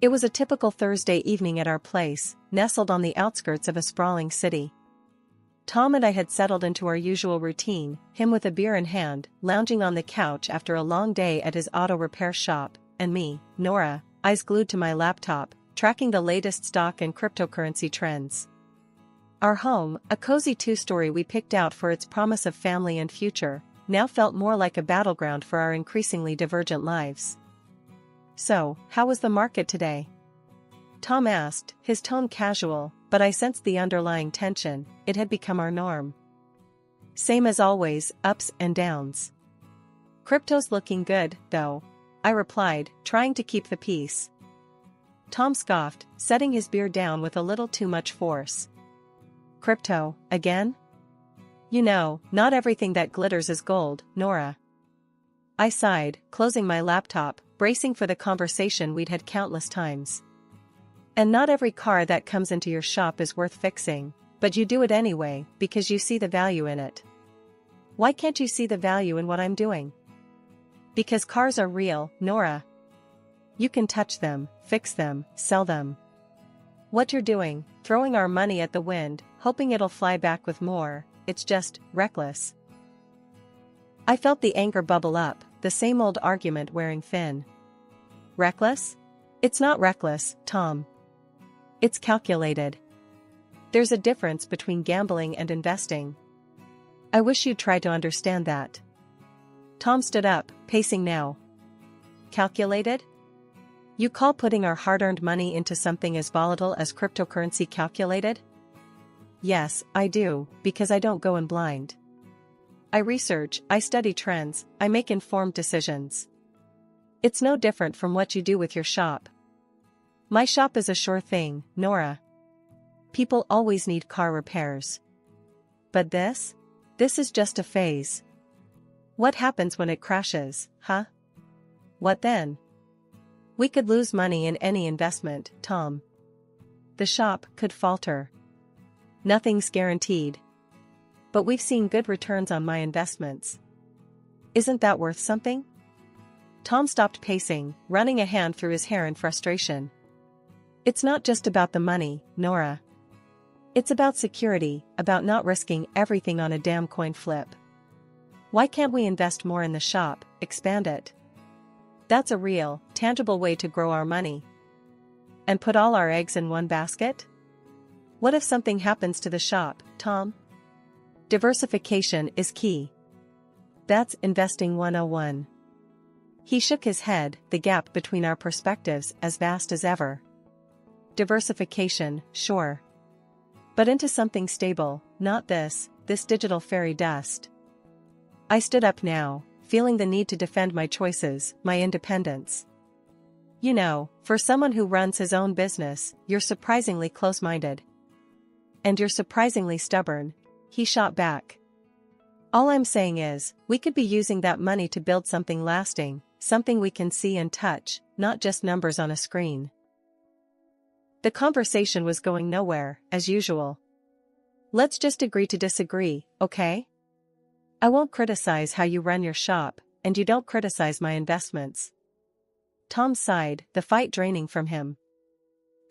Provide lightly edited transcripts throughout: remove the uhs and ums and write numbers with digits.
It was a typical Thursday evening at our place, nestled on the outskirts of a sprawling city. Tom and I had settled into our usual routine, him with a beer in hand, lounging on the couch after a long day at his auto repair shop, and me, Nora, eyes glued to my laptop, tracking the latest stock and cryptocurrency trends. Our home, a cozy two-story we picked out for its promise of family and future, now felt more like a battleground for our increasingly divergent lives. "So, how was the market today?" Tom asked, his tone casual, but I sensed the underlying tension. It had become our norm. "Same as always, ups and downs." "Crypto's looking good, though," I replied, trying to keep the peace. Tom scoffed, setting his beer down with a little too much force. "Crypto, again? You know, not everything that glitters is gold, Nora." I sighed, closing my laptop, bracing for the conversation we'd had countless times. "And not every car that comes into your shop is worth fixing, but you do it anyway, because you see the value in it." "Why can't you see the value in what I'm doing?" "Because cars are real, Nora. You can touch them, fix them, sell them. What you're doing, throwing our money at the wind, hoping it'll fly back with more, it's just reckless." I felt the anger bubble up, the same old argument wearing thin. "Reckless? It's not reckless, Tom. It's calculated. There's a difference between gambling and investing. I wish you'd try to understand that." Tom stood up, pacing now. "Calculated? You call putting our hard-earned money into something as volatile as cryptocurrency calculated?" "Yes, I do, because I don't go in blind. I research, I study trends, I make informed decisions. It's no different from what you do with your shop." "My shop is a sure thing, Nora. People always need car repairs. But this is just a phase. What happens when it crashes, huh? What then? We could lose money in any investment, Tom. The shop could falter. Nothing's guaranteed. But we've seen good returns on my investments. Isn't that worth something?" Tom stopped pacing, running a hand through his hair in frustration. "It's not just about the money, Nora. It's about security, about not risking everything on a damn coin flip. Why can't we invest more in the shop, expand it? That's a real, tangible way to grow our money. And put all our eggs in one basket? What if something happens to the shop, Tom? Diversification is key. That's investing 101. He shook his head, the gap between our perspectives as vast as ever. "Diversification, sure. But into something stable, not this digital fairy dust." I stood up now, feeling the need to defend my choices, my independence. "You know, for someone who runs his own business, you're surprisingly close-minded. And you're surprisingly stubborn," he shot back. "All I'm saying is, we could be using that money to build something lasting, something we can see and touch, not just numbers on a screen." The conversation was going nowhere, as usual. "Let's just agree to disagree, okay? I won't criticize how you run your shop, and you don't criticize my investments." Tom sighed, the fight draining from him.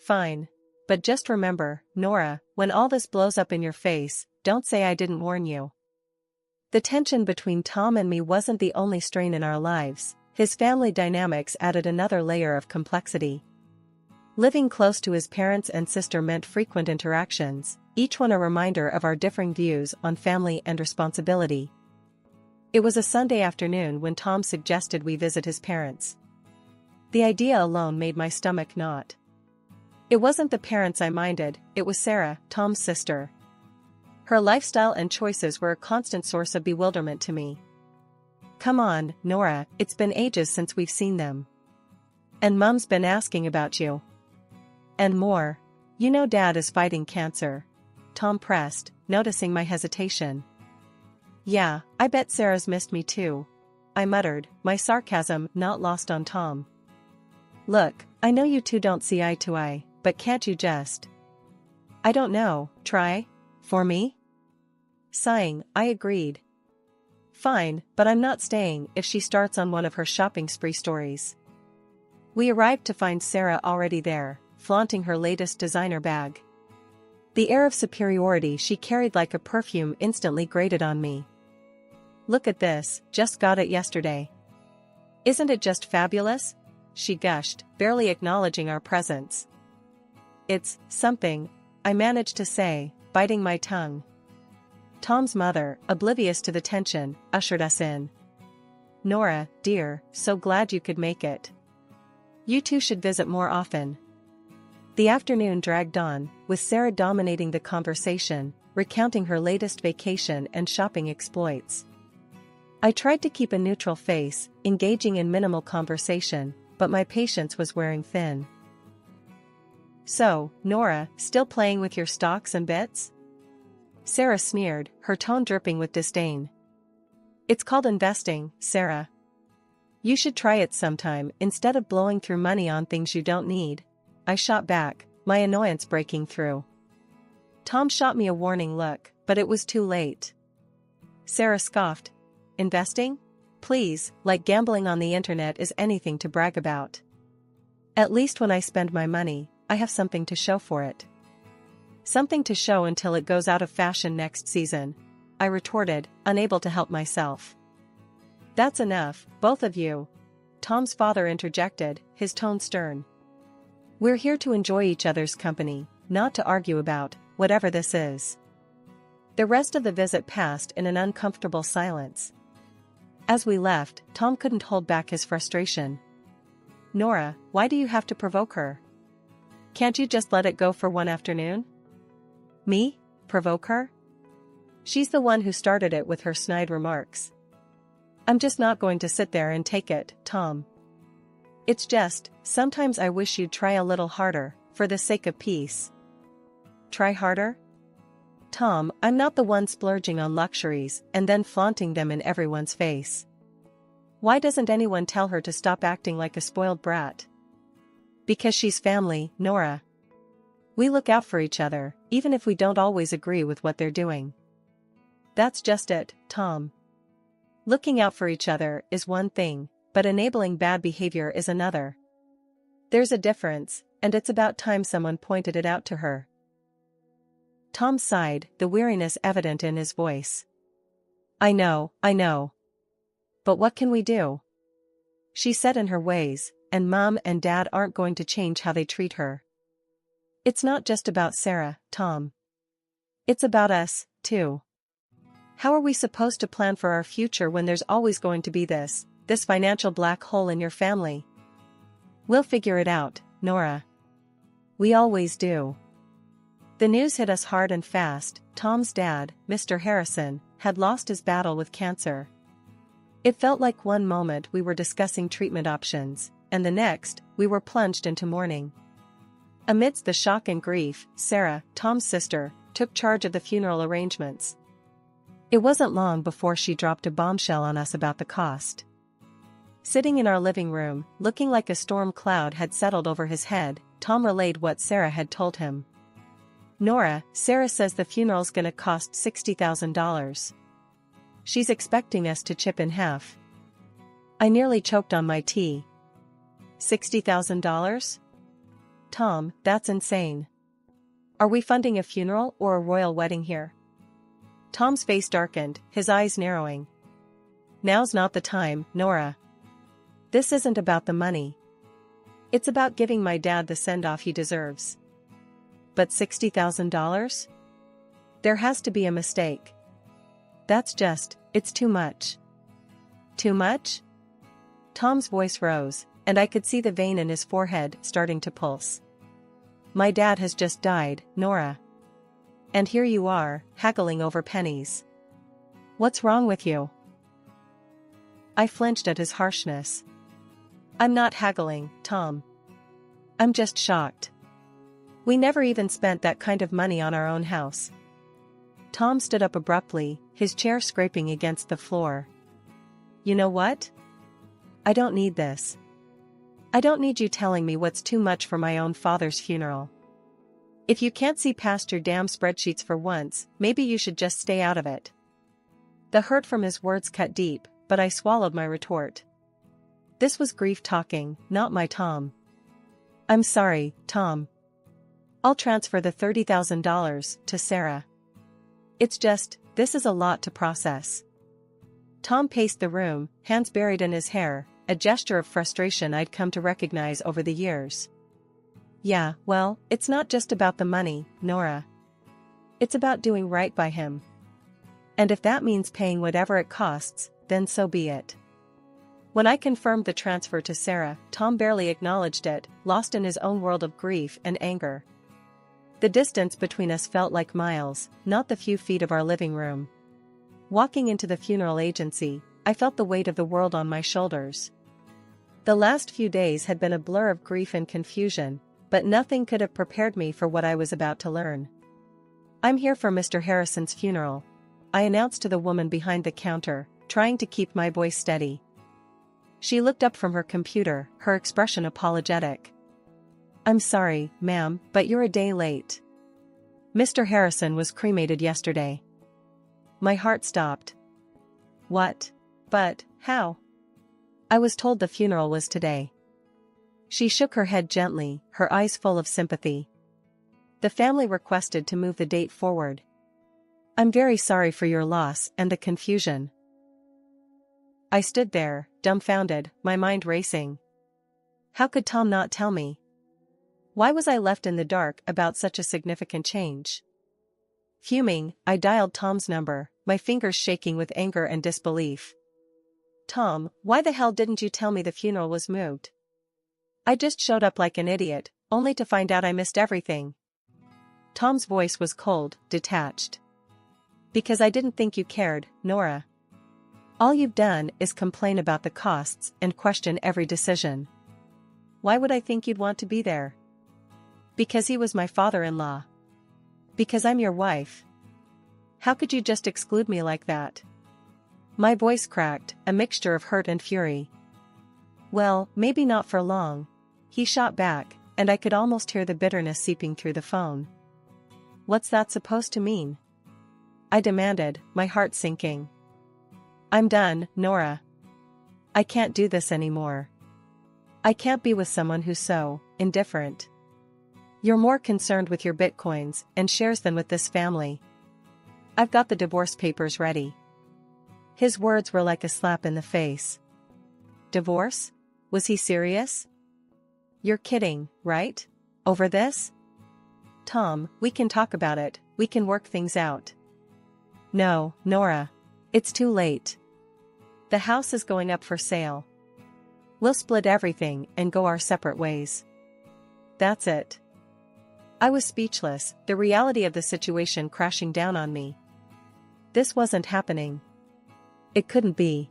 "Fine. But just remember, Nora, when all this blows up in your face, don't say I didn't warn you." The tension between Tom and me wasn't the only strain in our lives. His family dynamics added another layer of complexity. Living close to his parents and sister meant frequent interactions, each one a reminder of our differing views on family and responsibility. It was a Sunday afternoon when Tom suggested we visit his parents. The idea alone made my stomach knot. It wasn't the parents I minded, it was Sarah, Tom's sister. Her lifestyle and choices were a constant source of bewilderment to me. "Come on, Nora, it's been ages since we've seen them. And Mum's been asking about you. And more. You know Dad is fighting cancer," Tom pressed, noticing my hesitation. "Yeah, I bet Sarah's missed me too," I muttered, my sarcasm not lost on Tom. "Look, I know you two don't see eye to eye, but can't you just— I don't know, try? For me?" Sighing, I agreed. "Fine, but I'm not staying if she starts on one of her shopping spree stories." We arrived to find Sarah already there, flaunting her latest designer bag. The air of superiority she carried like a perfume instantly grated on me. "Look at this, just got it yesterday. Isn't it just fabulous?" she gushed, barely acknowledging our presence. "It's something," I managed to say, biting my tongue. Tom's mother, oblivious to the tension, ushered us in. "Nora, dear, so glad you could make it. You two should visit more often." The afternoon dragged on, with Sarah dominating the conversation, recounting her latest vacation and shopping exploits. I tried to keep a neutral face, engaging in minimal conversation, but my patience was wearing thin. "So, Nora, still playing with your stocks and bits?" Sarah sneered, her tone dripping with disdain. "It's called investing, Sarah. You should try it sometime instead of blowing through money on things you don't need." I shot back, my annoyance breaking through. Tom shot me a warning look, but it was too late. Sarah scoffed. "Investing? Please, like gambling on the internet is anything to brag about. At least when I spend my money, I have something to show for it." "Something to show until it goes out of fashion next season," I retorted, unable to help myself. "That's enough, both of you," Tom's father interjected, his tone stern. "We're here to enjoy each other's company, not to argue about whatever this is." The rest of the visit passed in an uncomfortable silence. As we left, Tom couldn't hold back his frustration. "Nora, why do you have to provoke her? Can't you just let it go for one afternoon?" "Me? Provoke her? She's the one who started it with her snide remarks. I'm just not going to sit there and take it, Tom. It's just, sometimes I wish you'd try a little harder, for the sake of peace." "Try harder?" "Tom, I'm not the one splurging on luxuries and then flaunting them in everyone's face. Why doesn't anyone tell her to stop acting like a spoiled brat?" "Because she's family, Nora. We look out for each other, even if we don't always agree with what they're doing." "That's just it, Tom. Looking out for each other is one thing, but enabling bad behavior is another. There's a difference, and it's about time someone pointed it out to her." Tom sighed, the weariness evident in his voice. I know. But what can we do? She's set in her ways, and Mom and Dad aren't going to change how they treat her. It's not just about Sarah, Tom. It's about us, too. How are we supposed to plan for our future when there's always going to be this financial black hole in your family? "We'll figure it out, Nora. We always do." The news hit us hard and fast. Tom's dad, Mr. Harrison, had lost his battle with cancer. It felt like one moment we were discussing treatment options, and the next, we were plunged into mourning. Amidst the shock and grief, Sarah, Tom's sister, took charge of the funeral arrangements. It wasn't long before she dropped a bombshell on us about the cost. Sitting in our living room, looking like a storm cloud had settled over his head, Tom relayed what Sarah had told him. "Nora, Sarah says the funeral's gonna cost $60,000. She's expecting us to chip in half." I nearly choked on my tea. $60,000? Tom, that's insane. Are we funding a funeral or a royal wedding here? Tom's face darkened, his eyes narrowing. Now's not the time, Nora. This isn't about the money. It's about giving my dad the send-off he deserves. But $60,000? There has to be a mistake. It's too much. Too much? Tom's voice rose, and I could see the vein in his forehead starting to pulse. My dad has just died, Nora. And here you are, haggling over pennies. What's wrong with you? I flinched at his harshness. I'm not haggling, Tom. I'm just shocked. We never even spent that kind of money on our own house. Tom stood up abruptly, his chair scraping against the floor. You know what? I don't need this. I don't need you telling me what's too much for my own father's funeral. If you can't see past your damn spreadsheets for once, maybe you should just stay out of it. The hurt from his words cut deep, but I swallowed my retort. This was grief talking, not my Tom. I'm sorry, Tom. I'll transfer the $30,000 to Sarah. It's just, this is a lot to process. Tom paced the room, hands buried in his hair, a gesture of frustration I'd come to recognize over the years. Yeah, well, it's not just about the money, Nora. It's about doing right by him. And if that means paying whatever it costs, then so be it. When I confirmed the transfer to Sarah, Tom barely acknowledged it, lost in his own world of grief and anger. The distance between us felt like miles, not the few feet of our living room. Walking into the funeral agency, I felt the weight of the world on my shoulders. The last few days had been a blur of grief and confusion, but nothing could have prepared me for what I was about to learn. I'm here for Mr. Harrison's funeral, I announced to the woman behind the counter, trying to keep my voice steady. She looked up from her computer, her expression apologetic. I'm sorry, ma'am, but you're a day late. Mr. Harrison was cremated yesterday. My heart stopped. What? But, how? I was told the funeral was today. She shook her head gently, her eyes full of sympathy. The family requested to move the date forward. I'm very sorry for your loss and the confusion. I stood there, dumbfounded, my mind racing. How could Tom not tell me? Why was I left in the dark about such a significant change? Fuming, I dialed Tom's number, my fingers shaking with anger and disbelief. Tom, why the hell didn't you tell me the funeral was moved? I just showed up like an idiot, only to find out I missed everything. Tom's voice was cold, detached. Because I didn't think you cared, Nora. All you've done is complain about the costs and question every decision. Why would I think you'd want to be there? Because he was my father-in-law. Because I'm your wife. How could you just exclude me like that? My voice cracked, a mixture of hurt and fury. Well, maybe not for long. He shot back, and I could almost hear the bitterness seeping through the phone. What's that supposed to mean? I demanded, my heart sinking. I'm done, Nora. I can't do this anymore. I can't be with someone who's so indifferent. You're more concerned with your bitcoins and shares than with this family. I've got the divorce papers ready. His words were like a slap in the face. Divorce? Was he serious? You're kidding, right? Over this? Tom, we can talk about it, we can work things out. No, Nora. It's too late. The house is going up for sale. We'll split everything and go our separate ways. That's it. I was speechless, the reality of the situation crashing down on me. This wasn't happening. It couldn't be.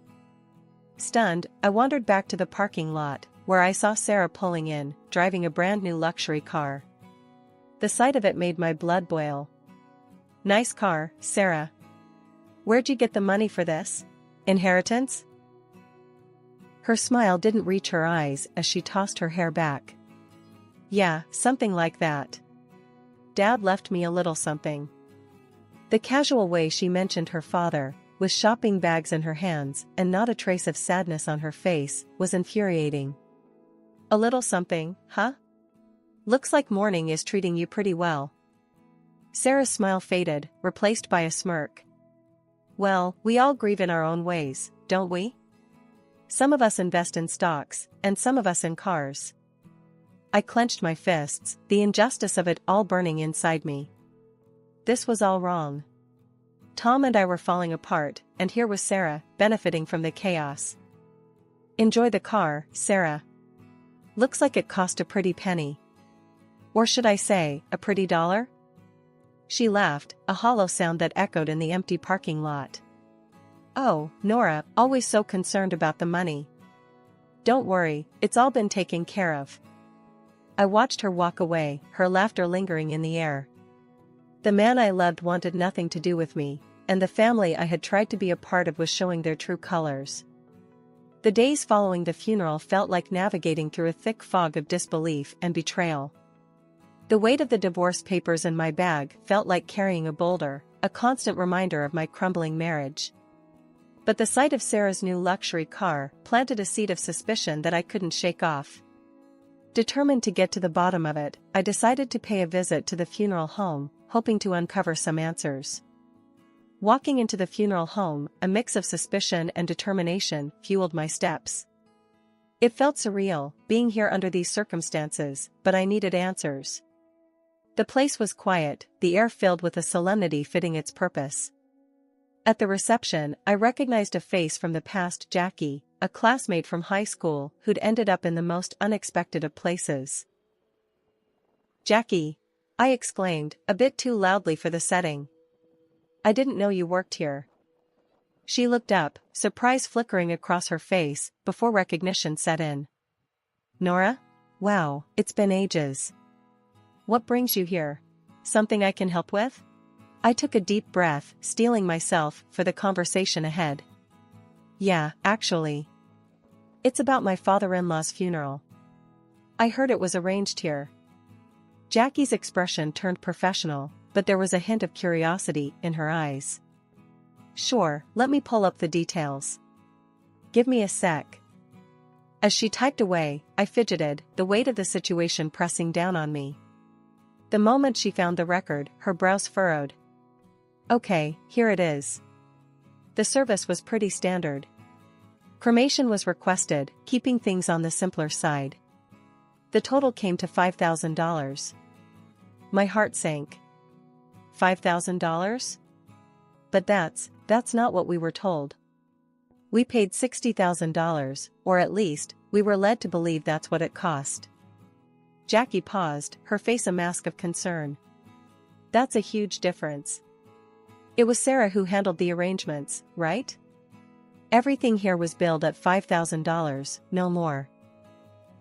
Stunned, I wandered back to the parking lot, where I saw Sarah pulling in, driving a brand new luxury car. The sight of it made my blood boil. Nice car, Sarah. Where'd you get the money for this? Inheritance? Her smile didn't reach her eyes as she tossed her hair back. Yeah, something like that. Dad left me a little something. The casual way she mentioned her father, with shopping bags in her hands and not a trace of sadness on her face, was infuriating. A little something, huh? Looks like mourning is treating you pretty well. Sarah's smile faded, replaced by a smirk. Well, we all grieve in our own ways, don't we? Some of us invest in stocks, and some of us in cars. I clenched my fists, the injustice of it all burning inside me. This was all wrong. Tom and I were falling apart, and here was Sarah, benefiting from the chaos. Enjoy the car, Sarah. Looks like it cost a pretty penny. Or should I say, a pretty dollar? She laughed, a hollow sound that echoed in the empty parking lot. Oh, Nora, always so concerned about the money. Don't worry, it's all been taken care of. I watched her walk away, her laughter lingering in the air. The man I loved wanted nothing to do with me, and the family I had tried to be a part of was showing their true colors. The days following the funeral felt like navigating through a thick fog of disbelief and betrayal. The weight of the divorce papers in my bag felt like carrying a boulder, a constant reminder of my crumbling marriage. But the sight of Sarah's new luxury car planted a seed of suspicion that I couldn't shake off. Determined to get to the bottom of it, I decided to pay a visit to the funeral home, hoping to uncover some answers. Walking into the funeral home, a mix of suspicion and determination fueled my steps. It felt surreal, being here under these circumstances, but I needed answers. The place was quiet, the air filled with a solemnity fitting its purpose. At the reception, I recognized a face from the past: Jackie, a classmate from high school who'd ended up in the most unexpected of places. "Jackie!" I exclaimed, a bit too loudly for the setting. "I didn't know you worked here." She looked up, surprise flickering across her face, before recognition set in. "Nora? Wow, it's been ages. What brings you here? Something I can help with?" I took a deep breath, steeling myself for the conversation ahead. "Yeah, actually. It's about my father-in-law's funeral. I heard it was arranged here." Jackie's expression turned professional, but there was a hint of curiosity in her eyes. "Sure, let me pull up the details. Give me a sec." As she typed away, I fidgeted, the weight of the situation pressing down on me. The moment she found the record, her brows furrowed. "Okay, here it is." The service was pretty standard. Cremation was requested, keeping things on the simpler side. The total came to $5,000. My heart sank. $5,000? But that's not what we were told. We paid $60,000, or at least, we were led to believe that's what it cost. Jackie paused, her face a mask of concern. "That's a huge difference. It was Sarah who handled the arrangements, right? Everything here was billed at $5,000, no more."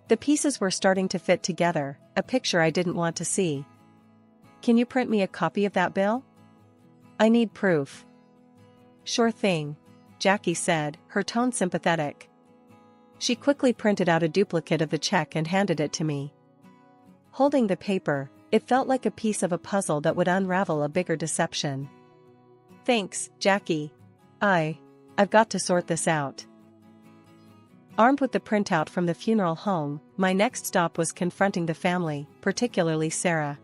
The pieces were starting to fit together, a picture I didn't want to see. "Can you print me a copy of that bill? I need proof." "Sure thing," Jackie said, her tone sympathetic. She quickly printed out a duplicate of the check and handed it to me. Holding the paper, it felt like a piece of a puzzle that would unravel a bigger deception. "Thanks, Jackie. I've got to sort this out." Armed with the printout from the funeral home, my next stop was confronting the family, particularly Sarah.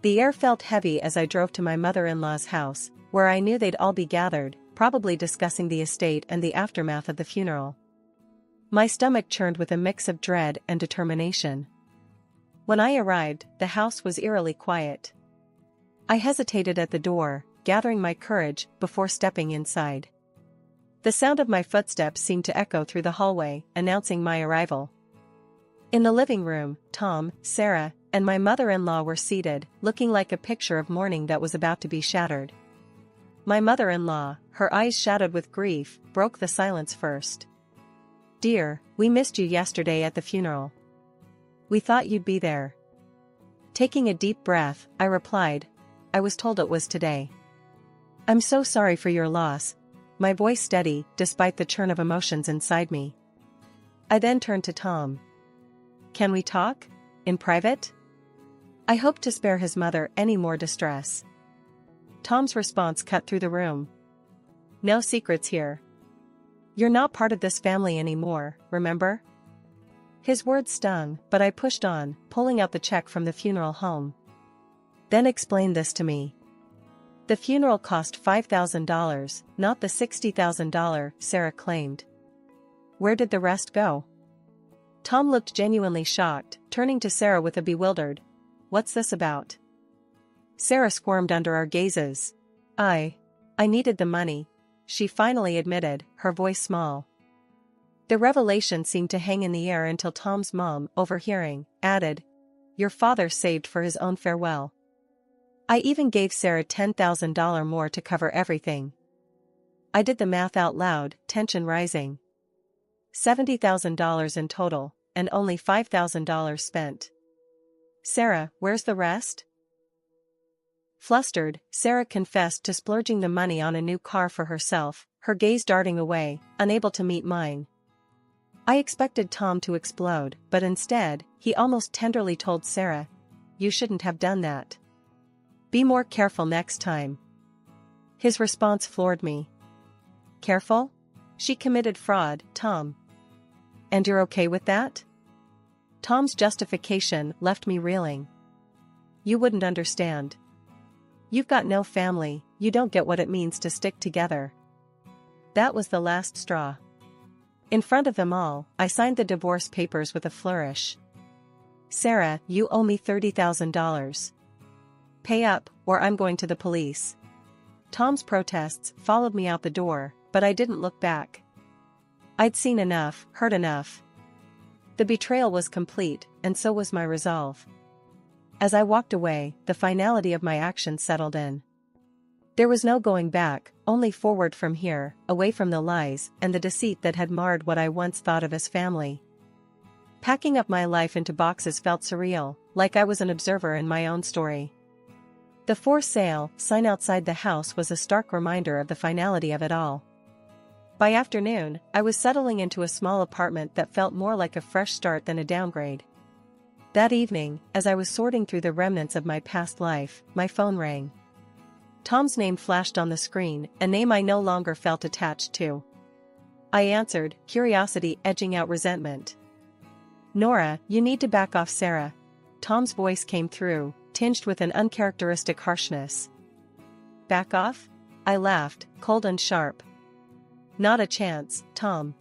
The air felt heavy as I drove to my mother-in-law's house, where I knew they'd all be gathered, probably discussing the estate and the aftermath of the funeral. My stomach churned with a mix of dread and determination. When I arrived, the house was eerily quiet. I hesitated at the door, gathering my courage before stepping inside. The sound of my footsteps seemed to echo through the hallway, announcing my arrival. In the living room, Tom, Sarah, and my mother-in-law were seated, looking like a picture of mourning that was about to be shattered. My mother-in-law, her eyes shadowed with grief, broke the silence first. "Dear, we missed you yesterday at the funeral. We thought you'd be there." Taking a deep breath, I replied, "I was told it was today." "I'm so sorry for your loss," my voice steady, despite the churn of emotions inside me. I then turned to Tom. "Can we talk? In private?" I hoped to spare his mother any more distress. Tom's response cut through the room. "No secrets here. You're not part of this family anymore, remember?" His words stung, but I pushed on, pulling out the check from the funeral home. "Then explain this to me. The funeral cost $5,000, not the $60,000, Sarah claimed. Where did the rest go?" Tom looked genuinely shocked, turning to Sarah with a bewildered, "What's this about?" Sarah squirmed under our gazes. I needed the money," she finally admitted, her voice small. The revelation seemed to hang in the air until Tom's mom, overhearing, added, "Your father saved for his own farewell. I even gave Sarah $10,000 more to cover everything." I did the math out loud, tension rising. $70,000 in total, and only $5,000 spent. "Sarah, where's the rest?" Flustered, Sarah confessed to splurging the money on a new car for herself, her gaze darting away, unable to meet mine. I expected Tom to explode, but instead, he almost tenderly told Sarah, "You shouldn't have done that. Be more careful next time." His response floored me. Careful? She committed fraud, Tom. And you're okay with that? Tom's justification left me reeling. You wouldn't understand. You've got no family, you don't get what it means to stick together. That was the last straw. In front of them all, I signed the divorce papers with a flourish. Sarah, you owe me $30,000. Pay up, or I'm going to the police. Tom's protests followed me out the door, but I didn't look back. I'd seen enough, heard enough. The betrayal was complete, and so was my resolve. As I walked away, the finality of my actions settled in. There was no going back, only forward from here, away from the lies and the deceit that had marred what I once thought of as family. Packing up my life into boxes felt surreal, like I was an observer in my own story. The for sale sign outside the house was a stark reminder of the finality of it all. By afternoon, I was settling into a small apartment that felt more like a fresh start than a downgrade. That evening, as I was sorting through the remnants of my past life, my phone rang. Tom's name flashed on the screen, a name I no longer felt attached to. I answered, curiosity edging out resentment. Nora, you need to back off Sarah. Tom's voice came through, tinged with an uncharacteristic harshness. Back off? I laughed, cold and sharp. Not a chance, Tom.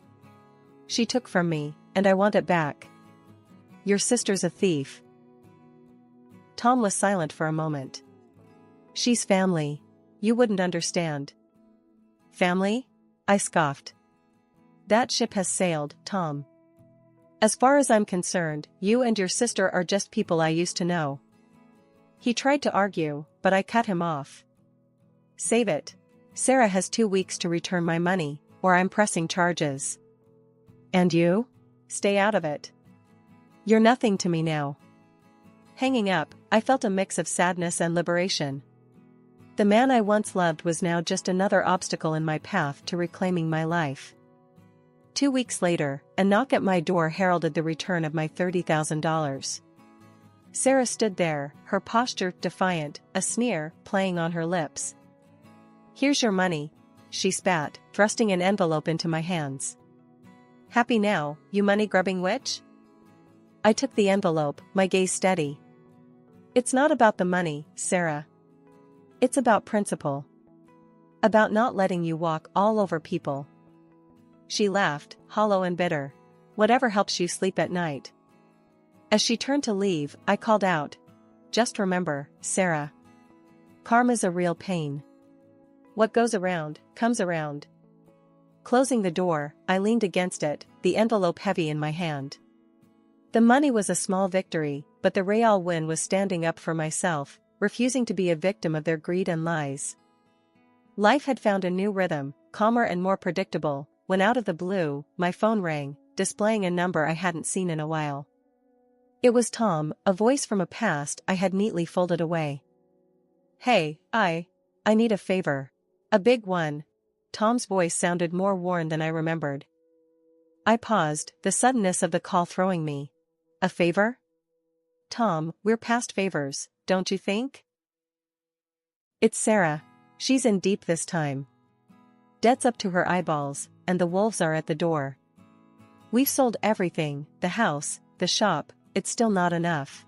She took from me, and I want it back. Your sister's a thief. Tom was silent for a moment. She's family. You wouldn't understand. Family? I scoffed. That ship has sailed, Tom. As far as I'm concerned, you and your sister are just people I used to know. He tried to argue, but I cut him off. Save it. Sarah has 2 weeks to return my money, or I'm pressing charges. And you? Stay out of it. You're nothing to me now. Hanging up, I felt a mix of sadness and liberation. The man I once loved was now just another obstacle in my path to reclaiming my life. 2 weeks later, a knock at my door heralded the return of my $30,000. Sarah stood there, her posture defiant, a sneer playing on her lips. Here's your money, she spat, thrusting an envelope into my hands. Happy now, you money-grubbing witch? I took the envelope, my gaze steady. It's not about the money, Sarah. It's about principle. About not letting you walk all over people. She laughed, hollow and bitter. Whatever helps you sleep at night. As she turned to leave, I called out. Just remember, Sarah. Karma's a real pain. What goes around, comes around. Closing the door, I leaned against it, the envelope heavy in my hand. The money was a small victory, but the real win was standing up for myself, refusing to be a victim of their greed and lies. Life had found a new rhythm, calmer and more predictable, when out of the blue, my phone rang, displaying a number I hadn't seen in a while. It was Tom, a voice from a past I had neatly folded away. Hey, I need a favor. A big one. Tom's voice sounded more worn than I remembered. I paused, the suddenness of the call throwing me. A favor? Tom, we're past favors, don't you think? It's Sarah. She's in deep this time. Debt's up to her eyeballs, and the wolves are at the door. We've sold everything, the house, the shop, it's still not enough.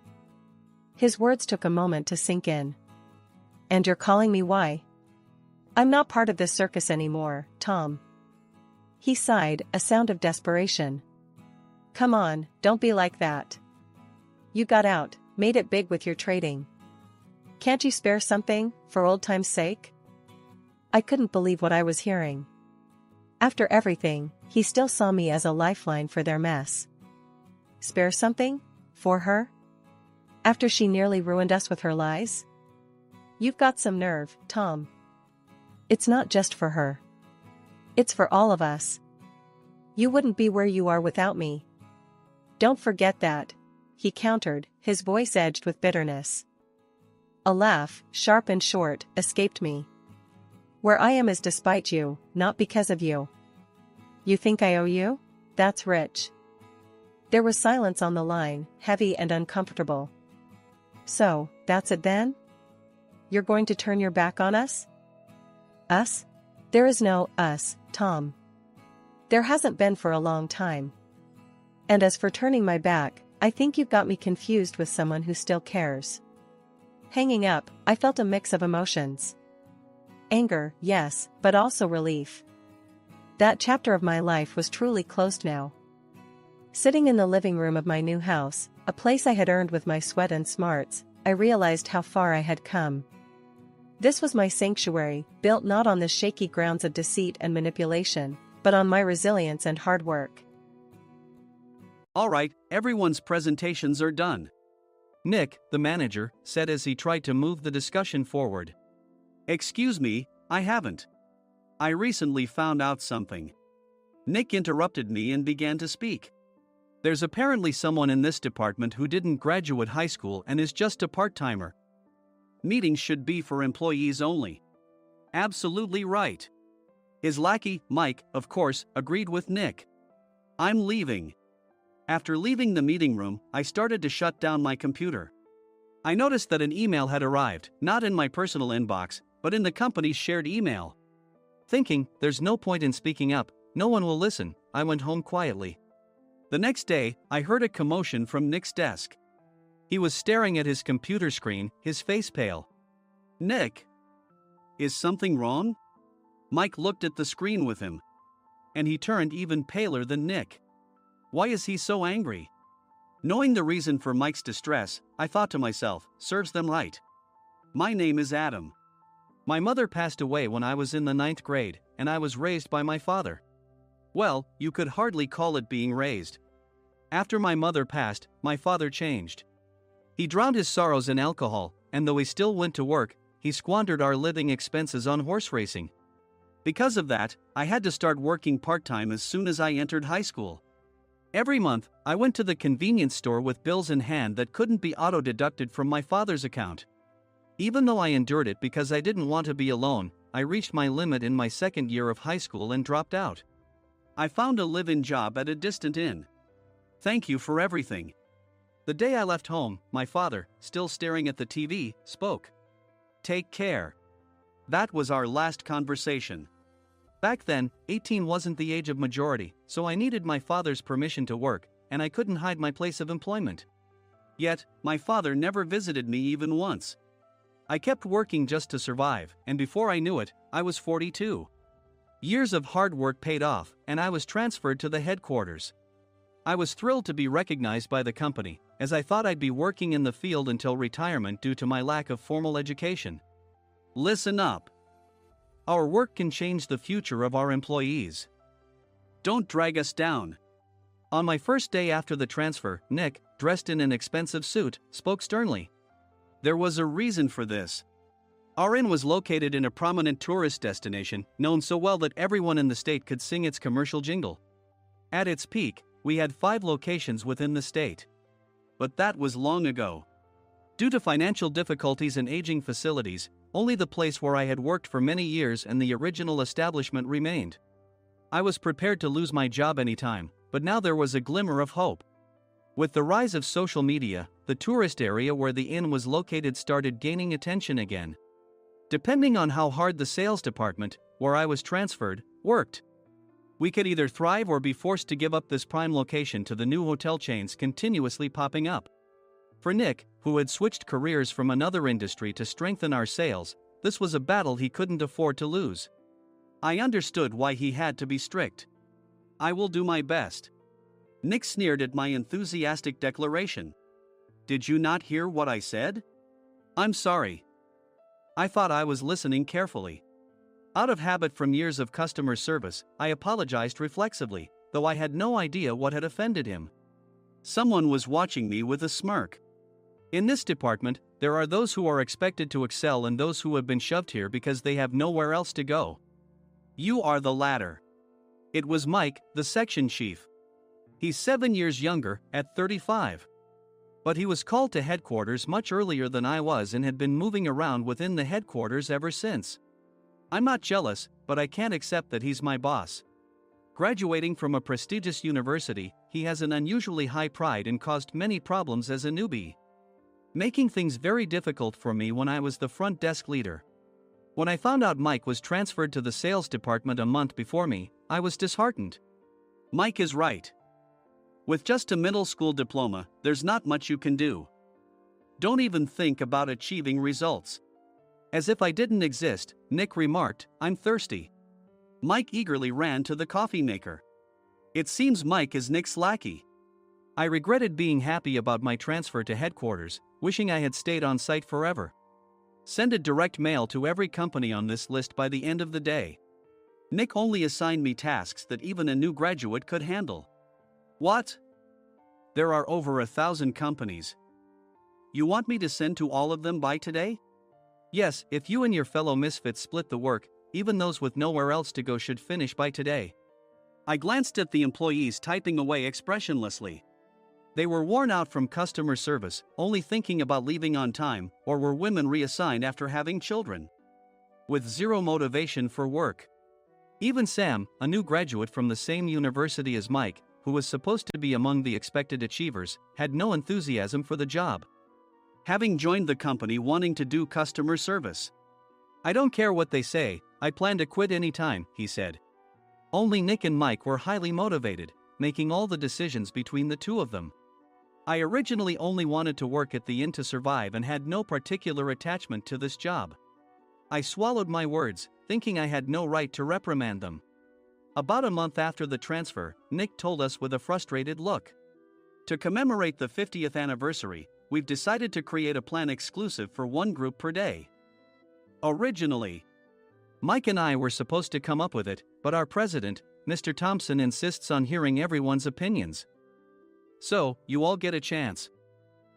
His words took a moment to sink in. And you're calling me why? I'm not part of this circus anymore, Tom. He sighed, a sound of desperation. Come on, don't be like that. You got out, made it big with your trading. Can't you spare something, for old time's sake? I couldn't believe what I was hearing. After everything, he still saw me as a lifeline for their mess. Spare something? For her? After she nearly ruined us with her lies? You've got some nerve, Tom. It's not just for her. It's for all of us. You wouldn't be where you are without me. Don't forget that, he countered, his voice edged with bitterness. A laugh, sharp and short, escaped me. Where I am is despite you, not because of you. You think I owe you? That's rich. There was silence on the line, heavy and uncomfortable. So, that's it then? You're going to turn your back on us? Us? There is no us, Tom. There hasn't been for a long time. And as for turning my back, I think you've got me confused with someone who still cares. Hanging up, I felt a mix of emotions. Anger, yes, but also relief. That chapter of my life was truly closed now. Sitting in the living room of my new house, a place I had earned with my sweat and smarts, I realized how far I had come. This was my sanctuary, built not on the shaky grounds of deceit and manipulation, but on my resilience and hard work. All right, everyone's presentations are done. Nick, the manager, said as he tried to move the discussion forward. Excuse me, I haven't. I recently found out something. Nick interrupted me and began to speak. There's apparently someone in this department who didn't graduate high school and is just a part-timer. Meetings should be for employees only. Absolutely right. His lackey, Mike, of course, agreed with Nick. I'm leaving. After leaving the meeting room, I started to shut down my computer. I noticed that an email had arrived, not in my personal inbox, but in the company's shared email. Thinking, there's no point in speaking up, no one will listen, I went home quietly. The next day, I heard a commotion from Nick's desk. He was staring at his computer screen, his face pale. Nick? Is something wrong? Mike looked at the screen with him. And he turned even paler than Nick. Why is he so angry? Knowing the reason for Mike's distress, I thought to myself, serves them right. My name is Adam. My mother passed away when I was in the 9th grade, and I was raised by my father. Well, you could hardly call it being raised. After my mother passed, my father changed. He drowned his sorrows in alcohol, and though he still went to work, he squandered our living expenses on horse racing. Because of that, I had to start working part-time as soon as I entered high school. Every month, I went to the convenience store with bills in hand that couldn't be auto-deducted from my father's account. Even though I endured it because I didn't want to be alone, I reached my limit in my second year of high school and dropped out. I found a live-in job at a distant inn. Thank you for everything. The day I left home, my father, still staring at the TV, spoke. Take care. That was our last conversation. Back then, 18 wasn't the age of majority, so I needed my father's permission to work, and I couldn't hide my place of employment. Yet, my father never visited me even once. I kept working just to survive, and before I knew it, I was 42. Years of hard work paid off, and I was transferred to the headquarters. I was thrilled to be recognized by the company, as I thought I'd be working in the field until retirement due to my lack of formal education. Listen up. Our work can change the future of our employees. Don't drag us down. On my first day after the transfer, Nick, dressed in an expensive suit, spoke sternly. There was a reason for this. Our inn was located in a prominent tourist destination, known so well that everyone in the state could sing its commercial jingle. At its peak, we had 5 locations within the state. But that was long ago. Due to financial difficulties and aging facilities, only the place where I had worked for many years and the original establishment remained. I was prepared to lose my job anytime, but now there was a glimmer of hope. With the rise of social media, the tourist area where the inn was located started gaining attention again. Depending on how hard the sales department, where I was transferred, worked, we could either thrive or be forced to give up this prime location to the new hotel chains continuously popping up. For Nick, who had switched careers from another industry to strengthen our sales, this was a battle he couldn't afford to lose. I understood why he had to be strict. I will do my best. Nick sneered at my enthusiastic declaration. Did you not hear what I said? I'm sorry. I thought I was listening carefully. Out of habit from years of customer service, I apologized reflexively, though I had no idea what had offended him. Someone was watching me with a smirk. In this department, there are those who are expected to excel and those who have been shoved here because they have nowhere else to go. You are the latter. It was Mike, the section chief. He's 7 years younger, at 35. But he was called to headquarters much earlier than I was and had been moving around within the headquarters ever since. I'm not jealous, but I can't accept that he's my boss. Graduating from a prestigious university, he has an unusually high pride and caused many problems as a newbie, making things very difficult for me when I was the front desk leader. When I found out Mike was transferred to the sales department a month before me, I was disheartened. Mike is right. With just a middle school diploma, there's not much you can do. Don't even think about achieving results. As if I didn't exist, Nick remarked, I'm thirsty. Mike eagerly ran to the coffee maker. It seems Mike is Nick's lackey. I regretted being happy about my transfer to headquarters, wishing I had stayed on site forever. Send a direct mail to every company on this list by the end of the day. Nick only assigned me tasks that even a new graduate could handle. What? There are over 1,000 companies. You want me to send to all of them by today? Yes, if you and your fellow misfits split the work, even those with nowhere else to go should finish by today. I glanced at the employees typing away expressionlessly. They were worn out from customer service, only thinking about leaving on time, or were women reassigned after having children. With zero motivation for work. Even Sam, a new graduate from the same university as Mike, who was supposed to be among the expected achievers, had no enthusiasm for the job. Having joined the company wanting to do customer service. I don't care what they say, I plan to quit anytime, he said. Only Nick and Mike were highly motivated, making all the decisions between the two of them. I originally only wanted to work at the inn to survive and had no particular attachment to this job. I swallowed my words, thinking I had no right to reprimand them. About a month after the transfer, Nick told us with a frustrated look. To commemorate the 50th anniversary, we've decided to create a plan exclusive for one group per day. Originally, Mike and I were supposed to come up with it, but our president, Mr. Thompson, insists on hearing everyone's opinions. So, you all get a chance.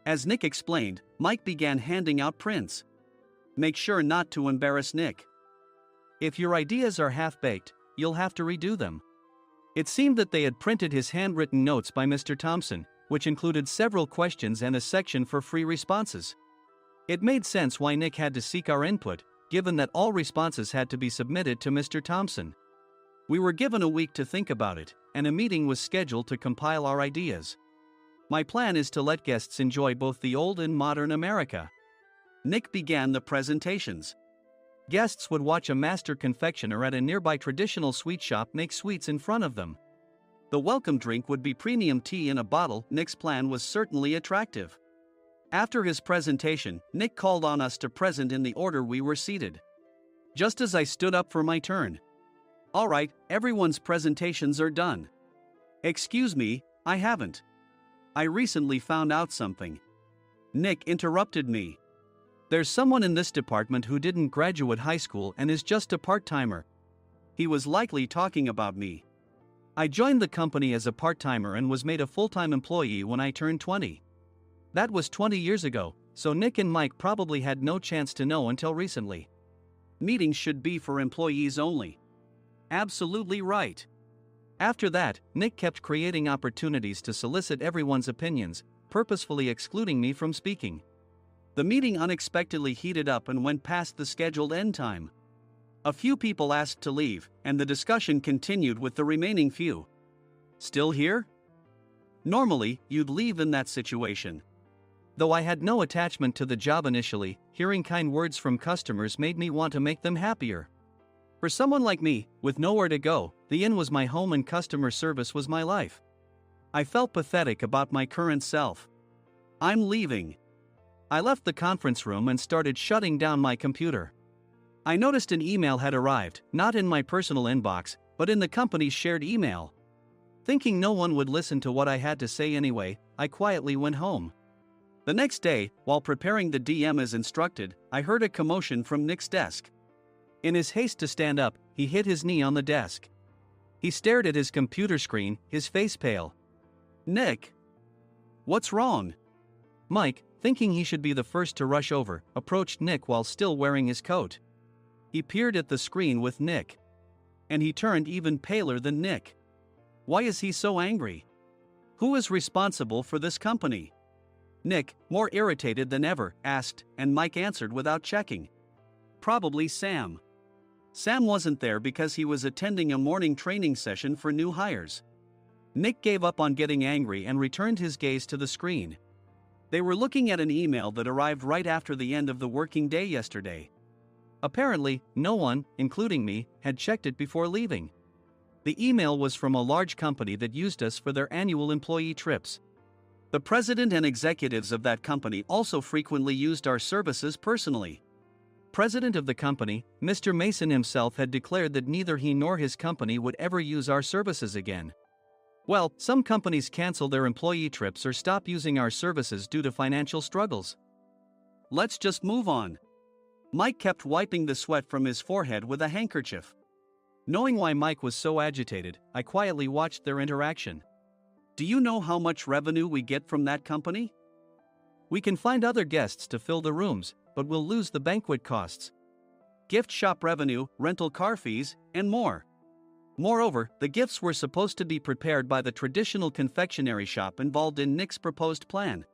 As Nick explained, Mike began handing out prints. Make sure not to embarrass Nick. If your ideas are half-baked, you'll have to redo them. It seemed that they had printed his handwritten notes by Mr. Thompson, which included several questions and a section for free responses. It made sense why Nick had to seek our input, given that all responses had to be submitted to Mr. Thompson. We were given a week to think about it, and a meeting was scheduled to compile our ideas. My plan is to let guests enjoy both the old and modern America. Nick began the presentations. Guests would watch a master confectioner at a nearby traditional sweet shop make sweets in front of them. The welcome drink would be premium tea in a bottle. Nick's plan was certainly attractive. After his presentation, Nick called on us to present in the order we were seated. Just as I stood up for my turn. All right, everyone's presentations are done. Excuse me, I haven't. I recently found out something. Nick interrupted me. There's someone in this department who didn't graduate high school and is just a part-timer. He was likely talking about me. I joined the company as a part-timer and was made a full-time employee when I turned 20. That was 20 years ago, so Nick and Mike probably had no chance to know until recently. Meetings should be for employees only. Absolutely right. After that, Nick kept creating opportunities to solicit everyone's opinions, purposefully excluding me from speaking. The meeting unexpectedly heated up and went past the scheduled end time. A few people asked to leave, and the discussion continued with the remaining few. Still here? Normally, you'd leave in that situation. Though I had no attachment to the job initially, hearing kind words from customers made me want to make them happier. For someone like me, with nowhere to go, the inn was my home and customer service was my life. I felt pathetic about my current self. I'm leaving. I left the conference room and started shutting down my computer. I noticed an email had arrived, not in my personal inbox, but in the company's shared email. Thinking no one would listen to what I had to say anyway, I quietly went home. The next day, while preparing the DM as instructed, I heard a commotion from Nick's desk. In his haste to stand up, he hit his knee on the desk. He stared at his computer screen, his face pale. Nick! What's wrong? Mike, thinking he should be the first to rush over, approached Nick while still wearing his coat. He peered at the screen with Nick. And he turned even paler than Nick. Why is he so angry? Who is responsible for this company? Nick, more irritated than ever, asked, and Mike answered without checking. Probably Sam. Sam wasn't there because he was attending a morning training session for new hires. Nick gave up on getting angry and returned his gaze to the screen. They were looking at an email that arrived right after the end of the working day yesterday. Apparently, no one, including me, had checked it before leaving. The email was from a large company that used us for their annual employee trips. The president and executives of that company also frequently used our services personally. President of the company, Mr. Mason himself, had declared that neither he nor his company would ever use our services again. Well, some companies cancel their employee trips or stop using our services due to financial struggles. Let's just move on. Mike kept wiping the sweat from his forehead with a handkerchief. Knowing why Mike was so agitated, I quietly watched their interaction. Do you know how much revenue we get from that company? We can find other guests to fill the rooms, but we'll lose the banquet costs, gift shop revenue, rental car fees, and more. Moreover, the gifts were supposed to be prepared by the traditional confectionery shop involved in Nick's proposed plan.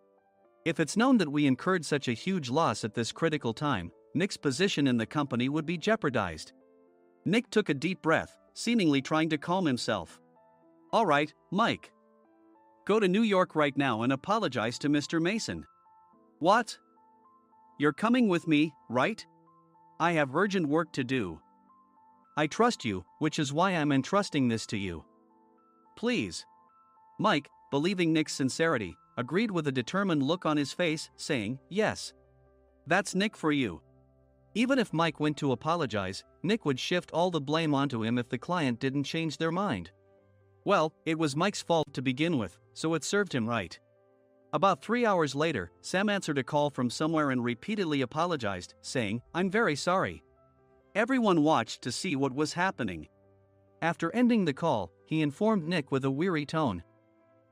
If it's known that we incurred such a huge loss at this critical time, Nick's position in the company would be jeopardized. Nick took a deep breath, seemingly trying to calm himself. All right, Mike. Go to New York right now and apologize to Mr. Mason. What? You're coming with me, right? I have urgent work to do. I trust you, which is why I'm entrusting this to you. Please. Mike, believing Nick's sincerity, agreed with a determined look on his face, saying, yes. That's Nick for you. Even if Mike went to apologize, Nick would shift all the blame onto him if the client didn't change their mind. Well, it was Mike's fault to begin with, so it served him right. About 3 hours later, Sam answered a call from somewhere and repeatedly apologized, saying, I'm very sorry. Everyone watched to see what was happening. After ending the call, he informed Nick with a weary tone.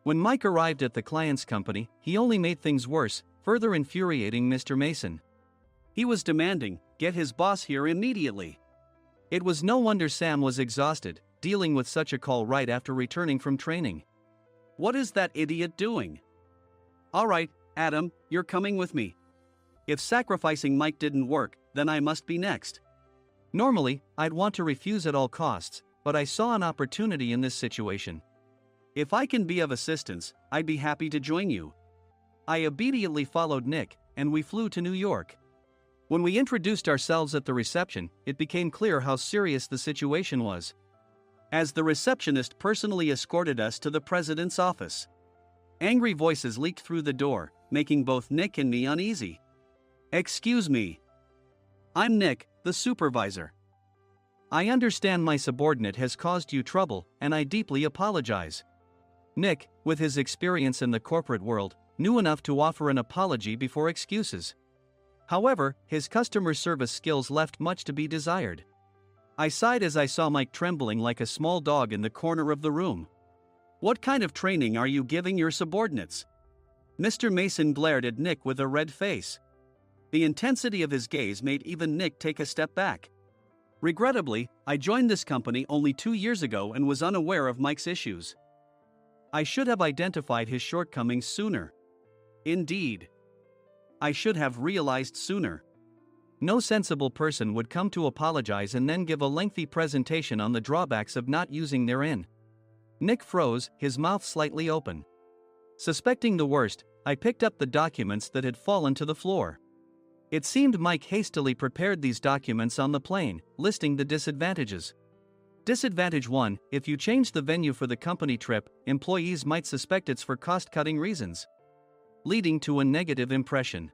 When Mike arrived at the client's company, he only made things worse, further infuriating Mr. Mason. He was demanding, get his boss here immediately. It was no wonder Sam was exhausted, dealing with such a call right after returning from training. What is that idiot doing? All right, Adam, you're coming with me. If sacrificing Mike didn't work, then I must be next. Normally, I'd want to refuse at all costs, but I saw an opportunity in this situation. If I can be of assistance, I'd be happy to join you. I obediently followed Nick, and we flew to New York. When we introduced ourselves at the reception, it became clear how serious the situation was, as the receptionist personally escorted us to the president's office. Angry voices leaked through the door, making both Nick and me uneasy. Excuse me. I'm Nick, the supervisor. I understand my subordinate has caused you trouble, and I deeply apologize. Nick, with his experience in the corporate world, knew enough to offer an apology before excuses. However, his customer service skills left much to be desired. I sighed as I saw Mike trembling like a small dog in the corner of the room. What kind of training are you giving your subordinates? Mr. Mason glared at Nick with a red face. The intensity of his gaze made even Nick take a step back. Regrettably, I joined this company only 2 years ago and was unaware of Mike's issues. I should have identified his shortcomings sooner. Indeed. I should have realized sooner. No sensible person would come to apologize and then give a lengthy presentation on the drawbacks of not using their in. Nick froze, his mouth slightly open. Suspecting the worst, I picked up the documents that had fallen to the floor. It seemed Mike hastily prepared these documents on the plane, listing the disadvantages. Disadvantage 1: if you change the venue for the company trip, employees might suspect it's for cost-cutting reasons, leading to a negative impression.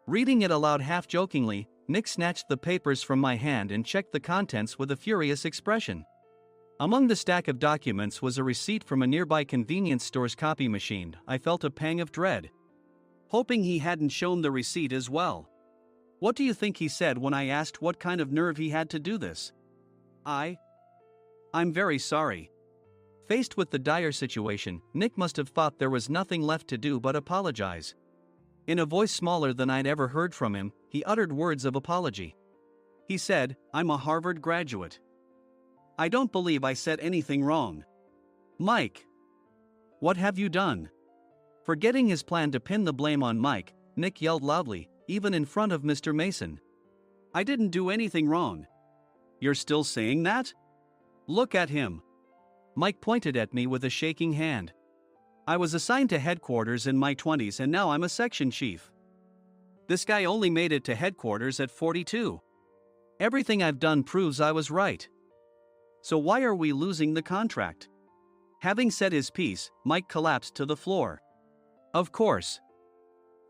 Reading it aloud half-jokingly, Nick snatched the papers from my hand and checked the contents with a furious expression. Among the stack of documents was a receipt from a nearby convenience store's copy machine. I felt a pang of dread, hoping he hadn't shown the receipt as well. What do you think he said when I asked what kind of nerve he had to do this? I'm very sorry. Faced with the dire situation, Nick must have thought there was nothing left to do but apologize. In a voice smaller than I'd ever heard from him, he uttered words of apology. He said, I'm a Harvard graduate. I don't believe I said anything wrong. Mike, what have you done? Forgetting his plan to pin the blame on Mike, Nick yelled loudly, even in front of Mr. Mason. I didn't do anything wrong. You're still saying that? Look at him. Mike pointed at me with a shaking hand. I was assigned to headquarters in my 20s and now I'm a section chief. This guy only made it to headquarters at 42. Everything I've done proves I was right. So why are we losing the contract? Having said his piece, Mike collapsed to the floor. Of course.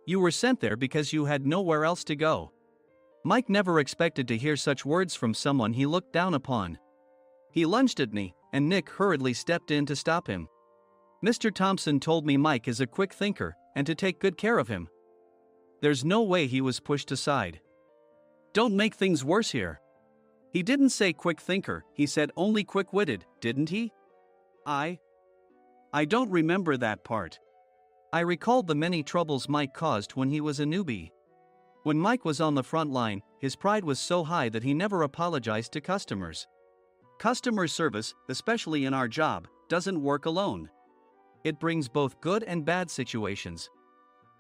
You were sent there because you had nowhere else to go. Mike never expected to hear such words from someone he looked down upon. He lunged at me, and Nick hurriedly stepped in to stop him. Mr. Thompson told me Mike is a quick thinker, and to take good care of him. There's no way he was pushed aside. Don't make things worse here. He didn't say quick thinker, he said only quick-witted, didn't he? I don't remember that part. I recalled the many troubles Mike caused when he was a newbie. When Mike was on the front line, his pride was so high that he never apologized to customers. Customer service, especially in our job, doesn't work alone. It brings both good and bad situations.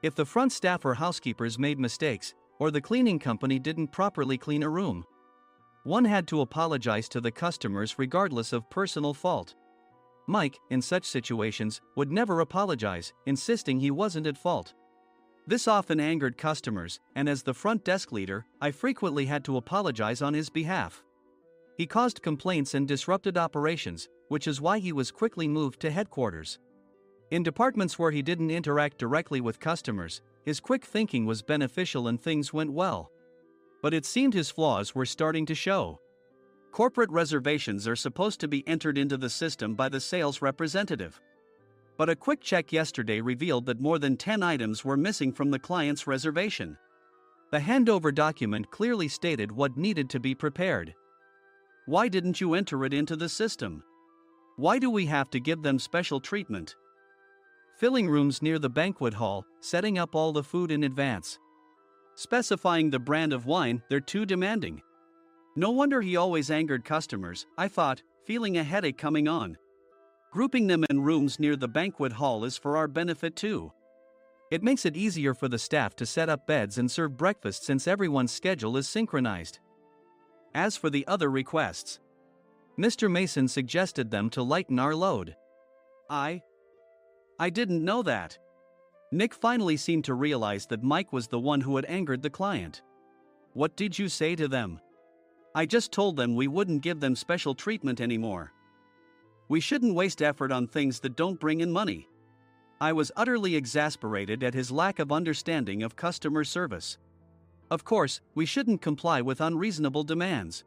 If the front staff or housekeepers made mistakes, or the cleaning company didn't properly clean a room, one had to apologize to the customers regardless of personal fault. Mike, in such situations, would never apologize, insisting he wasn't at fault. This often angered customers, and as the front desk leader, I frequently had to apologize on his behalf. He caused complaints and disrupted operations, which is why he was quickly moved to headquarters. In departments where he didn't interact directly with customers, his quick thinking was beneficial and things went well. But it seemed his flaws were starting to show. Corporate reservations are supposed to be entered into the system by the sales representative. But a quick check yesterday revealed that more than 10 items were missing from the client's reservation. The handover document clearly stated what needed to be prepared. Why didn't you enter it into the system? Why do we have to give them special treatment? Filling rooms near the banquet hall, setting up all the food in advance. Specifying the brand of wine, they're too demanding. No wonder he always angered customers, I thought, feeling a headache coming on. Grouping them in rooms near the banquet hall is for our benefit too. It makes it easier for the staff to set up beds and serve breakfast since everyone's schedule is synchronized. As for the other requests, Mr. Mason suggested them to lighten our load. I didn't know that. Nick finally seemed to realize that Mike was the one who had angered the client. What did you say to them? I just told them we wouldn't give them special treatment anymore. We shouldn't waste effort on things that don't bring in money. I was utterly exasperated at his lack of understanding of customer service. Of course, we shouldn't comply with unreasonable demands.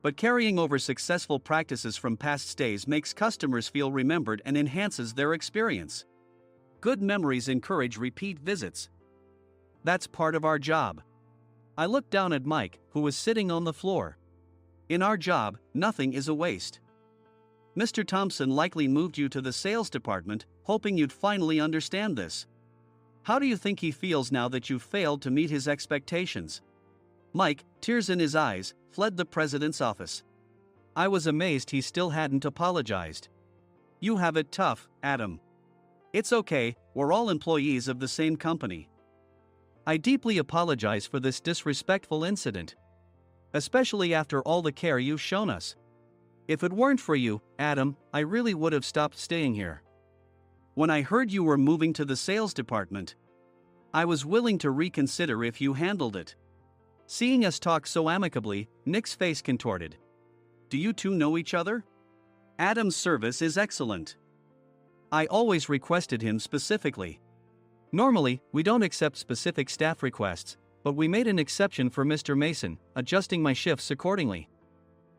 But carrying over successful practices from past stays makes customers feel remembered and enhances their experience. Good memories encourage repeat visits. That's part of our job. I looked down at Mike, who was sitting on the floor. In our job, nothing is a waste. Mr. Thompson likely moved you to the sales department, hoping you'd finally understand this. How do you think he feels now that you've failed to meet his expectations? Mike, tears in his eyes, fled the president's office. I was amazed he still hadn't apologized. You have it tough, Adam. It's okay, we're all employees of the same company. I deeply apologize for this disrespectful incident. Especially after all the care you've shown us. If it weren't for you, Adam, I really would have stopped staying here. When I heard you were moving to the sales department, I was willing to reconsider if you handled it. Seeing us talk so amicably, Nick's face contorted. Do you two know each other? Adam's service is excellent. I always requested him specifically. Normally, we don't accept specific staff requests, but we made an exception for Mr. Mason, adjusting my shifts accordingly.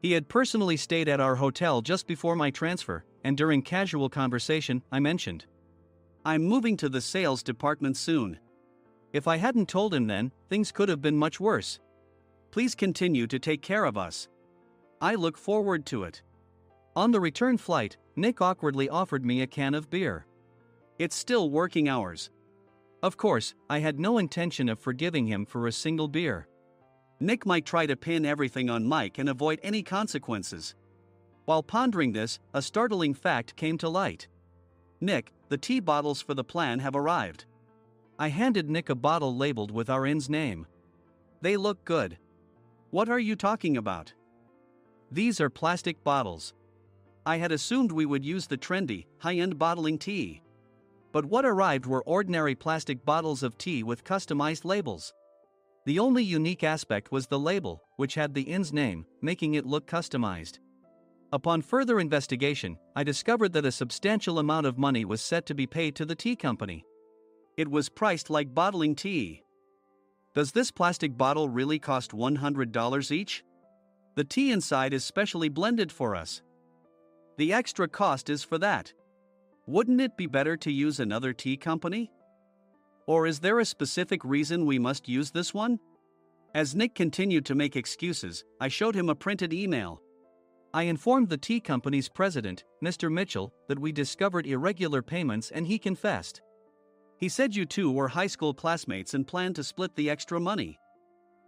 He had personally stayed at our hotel just before my transfer, and during casual conversation, I mentioned, I'm moving to the sales department soon. If I hadn't told him then, things could have been much worse. Please continue to take care of us. I look forward to it. On the return flight, Nick awkwardly offered me a can of beer. It's still working hours. Of course, I had no intention of forgiving him for a single beer. Nick might try to pin everything on Mike and avoid any consequences. While pondering this, a startling fact came to light. Nick, the tea bottles for the plan have arrived. I handed Nick a bottle labeled with our inn's name. They look good. What are you talking about? These are plastic bottles. I had assumed we would use the trendy, high-end bottling tea. But what arrived were ordinary plastic bottles of tea with customized labels. The only unique aspect was the label, which had the inn's name, making it look customized. Upon further investigation, I discovered that a substantial amount of money was set to be paid to the tea company. It was priced like bottling tea. Does this plastic bottle really cost $100 each? The tea inside is specially blended for us. The extra cost is for that. Wouldn't it be better to use another tea company? Or is there a specific reason we must use this one? As Nick continued to make excuses, I showed him a printed email. I informed the tea company's president, Mr. Mitchell, that we discovered irregular payments and he confessed. He said you two were high school classmates and planned to split the extra money.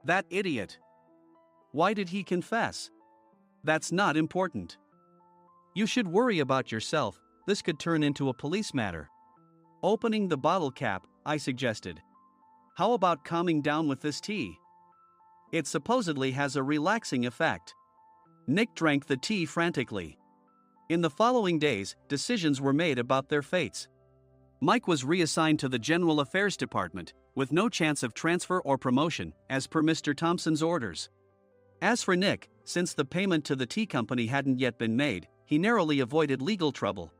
That idiot. Why did he confess? That's not important. You should worry about yourself, this could turn into a police matter. Opening the bottle cap, I suggested. How about calming down with this tea? It supposedly has a relaxing effect. Nick drank the tea frantically. In the following days, decisions were made about their fates. Mike was reassigned to the General Affairs Department, with no chance of transfer or promotion, as per Mr. Thompson's orders. As for Nick, since the payment to the tea company hadn't yet been made, he narrowly avoided legal trouble.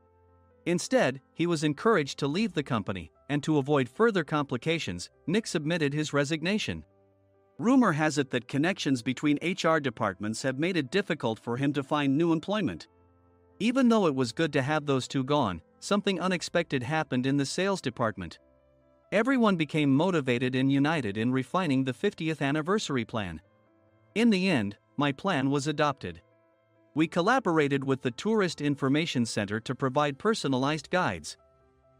Instead, he was encouraged to leave the company, and to avoid further complications, Nick submitted his resignation. Rumor has it that connections between HR departments have made it difficult for him to find new employment. Even though it was good to have those two gone, something unexpected happened in the sales department. Everyone became motivated and united in refining the 50th anniversary plan. In the end, my plan was adopted. We collaborated with the Tourist Information Center to provide personalized guides.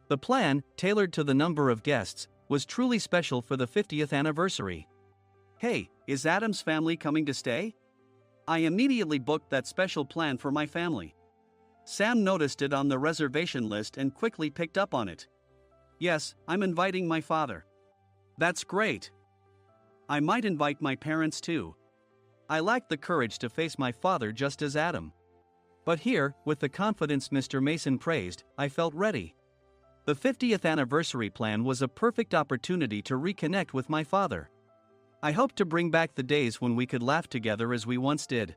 The plan, tailored to the number of guests, was truly special for the 50th anniversary. Hey, is Adam's family coming to stay? I immediately booked that special plan for my family. Sam noticed it on the reservation list and quickly picked up on it. Yes, I'm inviting my father. That's great. I might invite my parents too. I lacked the courage to face my father just as Adam. But here, with the confidence Mr. Mason praised, I felt ready. The 50th anniversary plan was a perfect opportunity to reconnect with my father. I hoped to bring back the days when we could laugh together as we once did.